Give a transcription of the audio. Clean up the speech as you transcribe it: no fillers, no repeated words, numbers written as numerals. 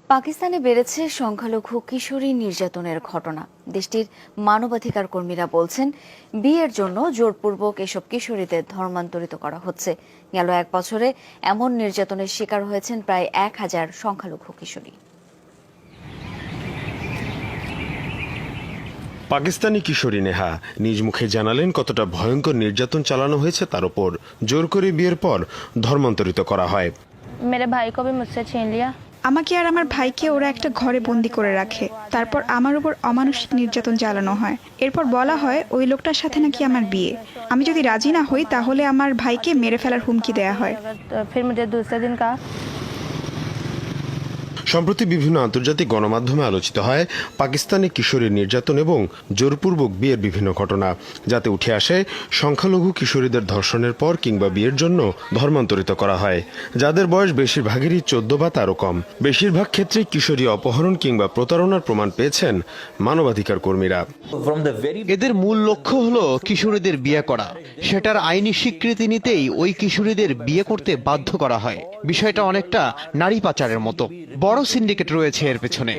পাকিস্তানে বেড়েছে সংখ্যালঘু কিশোরী নির্যাতনের ঘটনা। দেশটির মানবাধিকার কর্মীরা বলছেন, বিয়ের জন্য জোরপূর্বক এসব কিশোরীদের ধর্মান্তরিত করা হচ্ছে। গেল এক বছরে এমন নির্যাতনের শিকার হয়েছেন প্রায় 1000 সংখ্যালঘু কিশোরী। পাকিস্তানি কিশোরী নেহা নিজ মুখে জানালেন কতটা ভয়ঙ্কর নির্যাতন চালানো হয়েছে তার উপর। জোর করে বিয়ের পর ধর্মান্তরিত করা হয়। मेरे भाई को भी मुझसे छीन लिया। আমাকে আর আমার ভাইকে ওরা একটা ঘরে বন্দি করে রাখে। তারপর আমার উপর অমানসিক নির্যাতন চালানো হয়। এরপর বলা হয় ওই লোকটার সাথে নাকি আমার বিয়ে। আমি যদি রাজি না হই তাহলে আমার ভাইকে মেরে ফেলার হুমকি দেয়া হয়। फिर मुझे दूसरे दिन कहा। সম্প্রতি বিভিন্ন আন্তর্জাতিক গণমাধ্যমে আলোচিত হয় পাকিস্তানি কিশোরী নির্যাতন এবং জোরপূর্বক বিয়ের বিভিন্ন ঘটনা, যাতে উঠে আসে সংখ্যালঘু কিশোরীদের ধর্ষণের পর কিংবা বিয়ের জন্য ধর্মান্তরিত করা হয়, যাদের বয়স বেশিরভাগেরই 14 বা তারও কম। বেশিরভাগ ক্ষেত্রে কিশোরী অপহরণ কিংবা প্রতারণার প্রমাণ পেয়েছেন মানবাধিকার কর্মীরা। এদের মূল লক্ষ্য হলো কিশোরীদের বিয়ে করা। সেটার আইনি স্বীকৃতি নিতেই ওই কিশোরীদের বিয়ে করতে বাধ্য করা হয়। বিষয়টা অনেকটা নারী পাচারের মতো। বড় সিন্ডিকেট রয়েছে এর পেছনে।